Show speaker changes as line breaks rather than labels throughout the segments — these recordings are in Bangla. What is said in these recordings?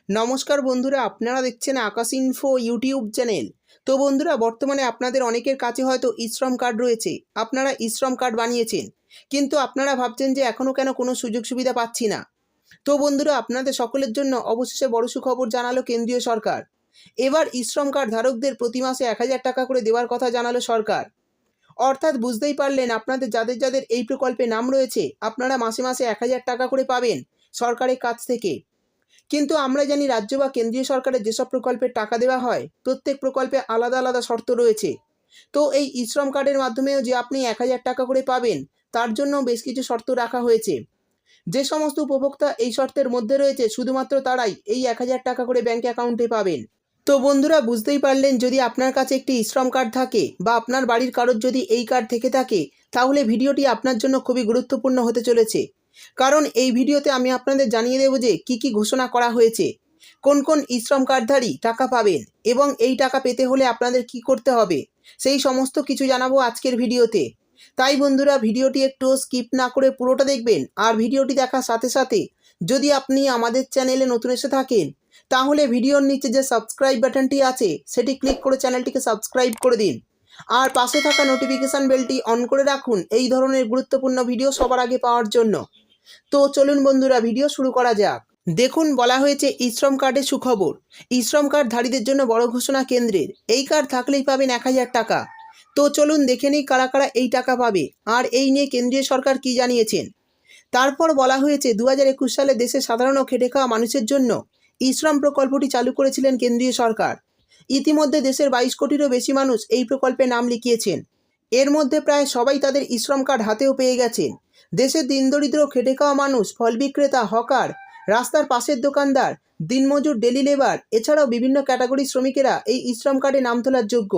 নমস্কার বন্ধুরা, আপনারা দেখছেন আকাশ ইনফো ইউটিউব চ্যানেল। তো বন্ধুরা, বর্তমানে আপনাদের অনেকের কাছে হয়তো ই-শ্রম কার্ড রয়েছে। আপনারা ই-শ্রম কার্ড বানিয়েছেন, কিন্তু আপনারা ভাবছেন যে এখনও কেন কোনো সুযোগ সুবিধা পাচ্ছি না। তো বন্ধুরা, আপনাদের সকলের জন্য অবশেষে বড় সুখবর জানালো কেন্দ্রীয় সরকার। এবার ই-শ্রম কার্ড ধারকদের প্রতি মাসে ১,০০০ টাকা করে দেওয়ার কথা জানালো সরকার। অর্থাৎ বুঝতেই পারলেন, আপনাদের যাদের যাদের এই প্রকল্পে নাম রয়েছে, আপনারা মাসে মাসে ১,০০০ টাকা করে পাবেন সরকারের কাছ থেকে। কিন্তু আমরা জানি, রাজ্য বা কেন্দ্রীয় সরকারের যেসব প্রকল্পের টাকা দেওয়া হয়, প্রত্যেক প্রকল্পে আলাদা আলাদা শর্ত রয়েছে। তো এই ই-শ্রম কার্ডের মাধ্যমেও যে আপনি ১,০০০ টাকা করে পাবেন, তার জন্য বেশ কিছু শর্ত রাখা হয়েছে। যে সমস্ত উপভোক্তা এই শর্তের মধ্যে রয়েছে, শুধুমাত্র তারাই এই ১,০০০ টাকা করে ব্যাঙ্ক অ্যাকাউন্টে পাবেন। তো বন্ধুরা, বুঝতেই পারলেন, যদি আপনার কাছে একটি ই-শ্রম কার্ড থাকে বা আপনার বাড়ির কারোর যদি এই কার্ড থেকে থাকে, তাহলে ভিডিওটি আপনার জন্য খুবই গুরুত্বপূর্ণ হতে চলেছে। কারণ এই ভিডিওতে আমি আপনাদের জানিয়ে দেব যে কী ঘোষণা করা হয়েছে, কোন কোন ই-শ্রম কার্ডধারী টাকা পাবেন এবং এই টাকা পেতে হলে আপনাদের কি করতে হবে, সেই সমস্ত কিছু জানাবো আজকের ভিডিওতে। তাই বন্ধুরা, ভিডিওটি একটু স্কিপ না করে পুরোটা দেখবেন। আর ভিডিওটি দেখার সাথে সাথে যদি আপনি আমাদের চ্যানেলে নতুন এসে থাকেন, তাহলে ভিডিওর নিচে যে সাবস্ক্রাইব বাটনটি আছে সেটি ক্লিক করে চ্যানেলটিকে সাবস্ক্রাইব করে দিন। আর পাশে থাকা নোটিফিকেশান বেলটি অন করে রাখুন এই ধরনের গুরুত্বপূর্ণ ভিডিও সবার আগে পাওয়ার জন্য। তো চলুন বন্ধুরা, ভিডিও শুরু করা যাক। দেখুন, বলা হয়েছে ই-শ্রম কার্ডের সুখবর। ই-শ্রম কার্ডধারীদের জন্য বড় ঘোষণা কেন্দ্রের। এই কার্ড থাকলেই পাবেন ১,০০০ টাকা। তো চলুন দেখে নিই কারা কারা এই টাকা পাবে আর এই নিয়ে কেন্দ্রীয় সরকার কি জানিয়েছেন। তারপর বলা হয়েছে ২০২১ সালে দেশে সাধারণ ও খেটে খাওয়া মানুষের জন্য ই-শ্রম প্রকল্পটি চালু করেছিলেন কেন্দ্রীয় সরকার। ইতিমধ্যে দেশের ২২ কোটিরও বেশি মানুষ এই প্রকল্পে নাম লিখিয়েছেন। এর মধ্যে প্রায় সবাই তাদের ই-শ্রম কার্ড হাতেও পেয়ে গেছেন। দেশের দিনদরিদ্র খেটে খাওয়া মানুষ, ফল বিক্রেতা, হকার, রাস্তার পাশের দোকানদার, দিনমজুর, ডেলি লেবার, এছাড়াও বিভিন্ন ক্যাটাগরির শ্রমিকেরা এই ই-শ্রম কার্ডে নাম তোলার যোগ্য।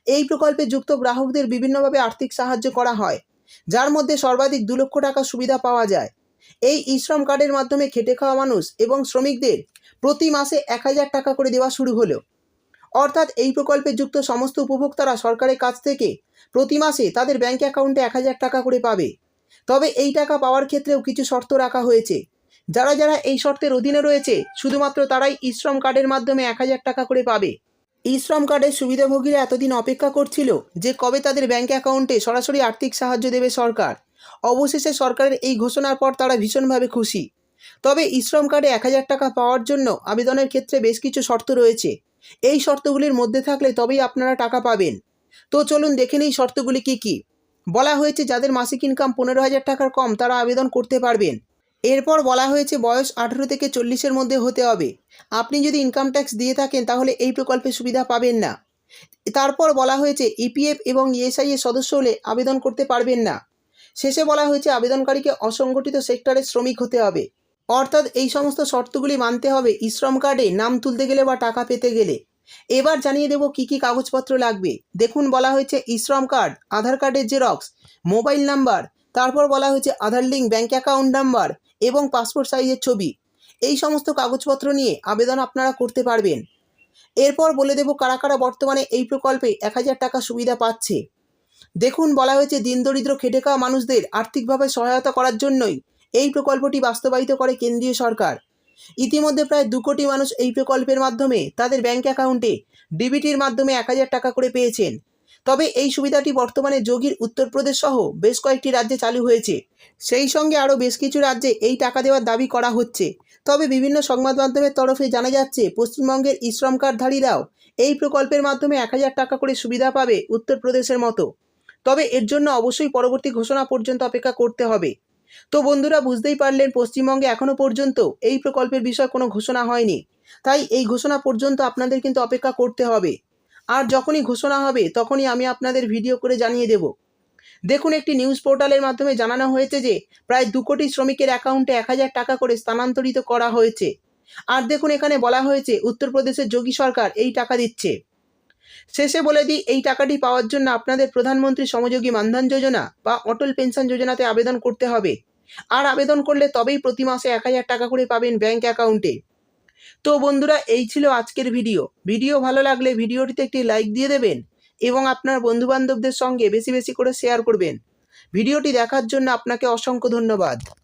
এই প্রকল্পে যুক্ত গ্রাহকদের বিভিন্নভাবে আর্থিক সাহায্য করা হয়, যার মধ্যে সর্বাধিক ২ লক্ষ টাকা সুবিধা পাওয়া যায়। এই ই-শ্রম কার্ডের মাধ্যমে খেটে খাওয়া মানুষ এবং শ্রমিকদের প্রতি মাসে ১,০০০ টাকা করে দেওয়া শুরু হলো। অর্থাৎ এই প্রকল্পে যুক্ত সমস্ত উপভোক্তারা সরকারের কাছ থেকে প্রতি মাসে তাদের ব্যাঙ্ক অ্যাকাউন্টে ১,০০০ টাকা করে পাবে। তবে এই টাকা পাওয়ার ক্ষেত্রেও কিছু শর্ত রাখা হয়েছে। যারা যারা এই শর্তের অধীনে রয়েছে, শুধুমাত্র তারাই ই-শ্রম কার্ডের মাধ্যমে ১,০০০ টাকা করে পাবে। ই-শ্রম কার্ডের সুবিধাভোগীরা এতদিন অপেক্ষা করছিল যে কবে তাদের ব্যাঙ্ক অ্যাকাউন্টে সরাসরি আর্থিক সাহায্য দেবে সরকার। অবশেষে সরকারের এই ঘোষণার পর তারা ভীষণভাবে খুশি। তবে ই-শ্রম কার্ডে ১,০০০ টাকা পাওয়ার জন্য আবেদনের ক্ষেত্রে বেশ কিছু শর্ত রয়েছে। এই শর্তগুলির মধ্যে থাকলে তবেই আপনারা টাকা পাবেন। তো চলুন দেখে নিই শর্তগুলি কী কী। বলা হয়েছে যাদের মাসিক ইনকাম ১৫,০০০ টাকার কম তারা আবেদন করতে পারবেন। এরপর বলা হয়েছে বয়স ১৮ থেকে ৪০-এর মধ্যে হতে হবে। আপনি যদি ইনকাম ট্যাক্স দিয়ে থাকেন তাহলে এই প্রকল্পে সুবিধা পাবেন না। তারপর বলা হয়েছে ইপিএফ এবং ইএসআই এর সদস্য হলে আবেদন করতে পারবেন না। শেষে বলা হয়েছে আবেদনকারীকে অসংগঠিত সেক্টরের শ্রমিক হতে হবে। অর্থাৎ এই সমস্ত শর্তগুলি মানতে হবে ই-শ্রম কার্ডে নাম তুলতে গেলে বা টাকা পেতে গেলে। এবার জানিয়ে দেব কী কী কাগজপত্র লাগবে। দেখুন, বলা হয়েছে ই-শ্রম কার্ড, আধার কার্ডের জেরক্স, মোবাইল নাম্বার, তারপর বলা হয়েছে আধার লিঙ্ক, ব্যাঙ্ক অ্যাকাউন্ট নাম্বার এবং পাসপোর্ট সাইজের ছবি। এই সমস্ত কাগজপত্র নিয়ে আবেদন আপনারা করতে পারবেন। এরপর বলে দেব কারা কারা বর্তমানে এই প্রকল্পে ১,০০০ টাকা সুবিধা পাচ্ছে। দেখুন, বলা হয়েছে দিনদরিদ্র খেটে খাওয়া মানুষদের আর্থিকভাবে সহায়তা করার জন্যই এই প্রকল্পটি বাস্তবায়িত করে কেন্দ্রীয় সরকার। ইতিমধ্যে প্রায় ২ কোটি মানুষ এই প্রকল্পের মাধ্যমে তাদের ব্যাঙ্ক অ্যাকাউন্টে ডিবিটির মাধ্যমে ১,০০০ টাকা করে পেয়েছেন। তবে এই সুবিধাটি বর্তমানে যোগীর উত্তরপ্রদেশ সহ বেশ কয়েকটি রাজ্যে চালু হয়েছে। সেই সঙ্গে আরও বেশ কিছু রাজ্যে এই টাকা দেওয়ার দাবি করা হচ্ছে। তবে বিভিন্ন সংবাদ মাধ্যমের তরফে জানা যাচ্ছে পশ্চিমবঙ্গের ই-শ্রম কার্ডধারীরাও এই প্রকল্পের মাধ্যমে ১,০০০ টাকা করে সুবিধা পাবে উত্তরপ্রদেশের মতো। তবে এর জন্য অবশ্যই পরবর্তী ঘোষণা পর্যন্ত অপেক্ষা করতে হবে। তো বন্ধুরা, বুঝতেই পারলেন, পশ্চিমবঙ্গে এখনও পর্যন্ত এই প্রকল্পের বিষয়ে কোনো ঘোষণা হয়নি। তাই এই ঘোষণা পর্যন্ত আপনাদের কিন্তু অপেক্ষা করতে হবে। আর যখনই ঘোষণা হবে তখনই আমি আপনাদের ভিডিও করে জানিয়ে দেব। দেখুন, একটি নিউজ পোর্টালের মাধ্যমে জানানো হয়েছে যে প্রায় ২ কোটি শ্রমিকের অ্যাকাউন্টে ১,০০০ টাকা করে স্থানান্তরিত করা হয়েছে। আর দেখুন, এখানে বলা হয়েছে উত্তরপ্রদেশের যোগী সরকার এই টাকা দিচ্ছে। শেষে বলে দিই, এই টাকাটি পাওয়ার জন্য আপনাদের প্রধানমন্ত্রী শ্রমযোগী মানধন যোজনা বা অটল পেনশন যোজনাতে আবেদন করতে হবে। আর আবেদন করলে তবেই প্রতি মাসে ১,০০০ টাকা করে পাবেন ব্যাঙ্ক অ্যাকাউন্টে। তো বন্ধুরা, এই ছিল আজকের ভিডিও ভালো লাগলে ভিডিওটিতে একটি লাইক দিয়ে দেবেন এবং আপনার বন্ধুবান্ধবদের সঙ্গে বেশি বেশি করে শেয়ার করবেন। ভিডিওটি দেখার জন্য আপনাকে অসংখ্য ধন্যবাদ।